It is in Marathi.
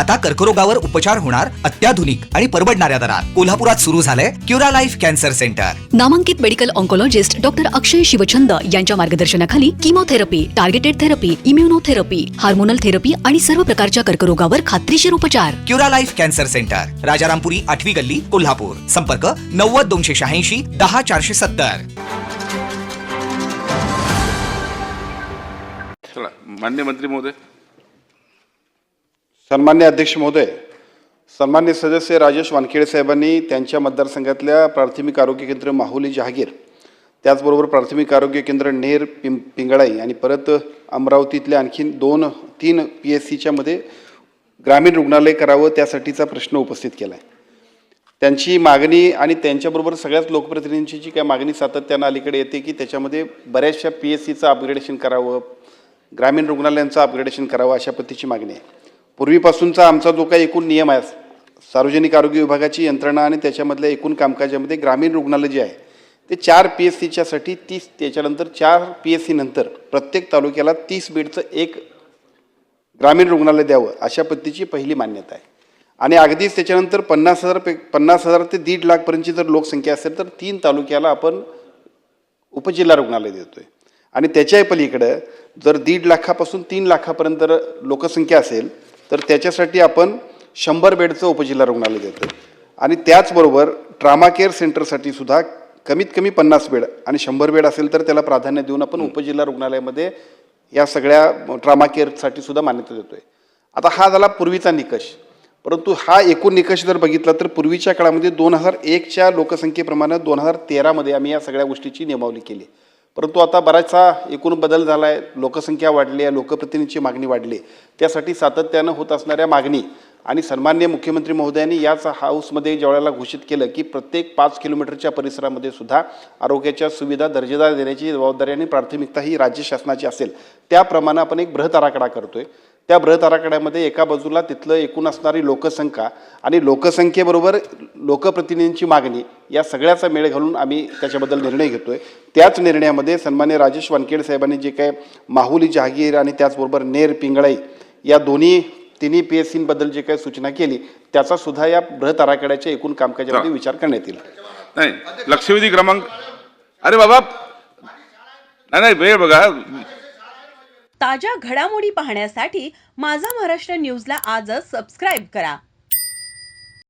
आता कर्करोगावर उपचार होणार अत्याधुनिक आणि परवडणाऱ्या दरात. कोल्हापुरात सुरू झालंय क्युरा लाईफ कॅन्सर सेंटर. नामांकित medical oncologist doctor Akshay Shivchand यांच्या मार्गदर्शनाखाली chemotherapy, targeted therapy, immunotherapy, hormonal therapy आणि सर्व प्रकारच्या कर्करोगावर खात्रीशीर उपचार. Cura life cancer centre, Rajarampuri 8वी गल्ली, कोल्हापूर. संपर्क 90 286 10 470. चला, माननीय मंत्री महोदय. सन्मान्य अध्यक्ष महोदय, सन्मान्य सदस्य राजेश वानखेडे साहेबांनी त्यांच्या मतदारसंघातल्या प्राथमिक आरोग्य केंद्र माहुली जहागीर, त्याचबरोबर प्राथमिक आरोग्य केंद्र नेर पिंगळाई आणि परत अमरावतीतल्या आणखीन 2-3 PSCच्या मध्ये ग्रामीण रुग्णालय करावं त्यासाठीचा प्रश्न उपस्थित केला आहे. त्यांची मागणी आणि त्यांच्याबरोबर सगळ्याच लोकप्रतिनिधींची जी काय मागणी सातत्यानं अलीकडे येते की त्याच्यामध्ये बऱ्याचशा PSCचं अपग्रेडेशन करावं, ग्रामीण रुग्णालयांचं अपग्रेडेशन करावं अशा पद्धतीची मागणी आहे. पूर्वीपासूनचा आमचा जो काही एकूण नियम आहे, सार्वजनिक आरोग्य विभागाची यंत्रणा आणि त्याच्यामधल्या एकूण कामकाजामध्ये ग्रामीण रुग्णालय जे आहे ते 4 PSCच्यासाठी 30, त्याच्यानंतर 4 PSC नंतर प्रत्येक तालुक्याला 30 बेडचं एक ग्रामीण रुग्णालय द्यावं अशा पद्धतीची पहिली मान्यता आहे. आणि अगदीच त्याच्यानंतर 50,000 ते 1.5 लाखपर्यंतची जर लोकसंख्या असेल तर 3 तालुक्याला आपण उपजिल्हा रुग्णालय देतोय. आणि त्याच्याही पलीकडं जर 1.5 लाखापासून 3 लाखापर्यंत लोकसंख्या असेल तर त्याच्यासाठी आपण 100 बेडचं उपजिल्हा रुग्णालय देतो. आणि त्याचबरोबर ट्रामा केअर सेंटरसाठी सुद्धा कमीत कमी 50 बेड आणि 100 बेड असेल तर त्याला प्राधान्य देऊन आपण उपजिल्हा रुग्णालयामध्ये या सगळ्या ट्रामा केअरसाठी सुद्धा मान्यता देतोय. आता हा झाला पूर्वीचा निकष, परंतु हा एकूण निकष जर बघितला तर पूर्वीच्या काळामध्ये 2001च्या लोकसंख्येप्रमाणे 2013मध्ये आम्ही या सगळ्या गोष्टीची नियमावली केली. परंतु आता बराचसा एकूण बदल झाला आहे, लोकसंख्या वाढली आहे, लोकप्रतिनिधींची मागणी वाढली. त्यासाठी सातत्यानं होत असणाऱ्या मागणी आणि सन्माननीय मुख्यमंत्री महोदयांनी याच हाऊसमध्ये ज्यावेळेला घोषित केलं की प्रत्येक 5 किलोमीटरच्या परिसरामध्ये सुद्धा आरोग्याच्या सुविधा दर्जेदार देण्याची जबाबदारी आणि प्राथमिकता ही राज्य शासनाची असेल, त्याप्रमाणे आपण एक बृहत आराखडा करतोय. त्या बृहत आराखड्यामध्ये एका बाजूला तिथलं एकूण असणारी लोकसंख्या आणि लोकसंख्येबरोबर लोकप्रतिनिधींची मागणी या सगळ्याचा मेळ घालून आम्ही त्याच्याबद्दल निर्णय घेतोय. त्याच निर्णयामध्ये सन्मान्य राजेश वानखेडे साहेबांनी जे काय माहुली जहागीर आणि त्याचबरोबर नेर पिंगळाई या तिन्ही PSCबद्दल जे काही सूचना केली त्याचा सुद्धा या बृहत आराखड्याच्या एकूण कामकाजामध्ये विचार करण्यात येईल. नाही, लक्षवेधी क्रमांक, अरे बाबा नाही वेळ बघा. ताज्या घडामोडी पाहण्यासाठी माझा महाराष्ट्र न्यूजला आजच सबस्क्राईब करा.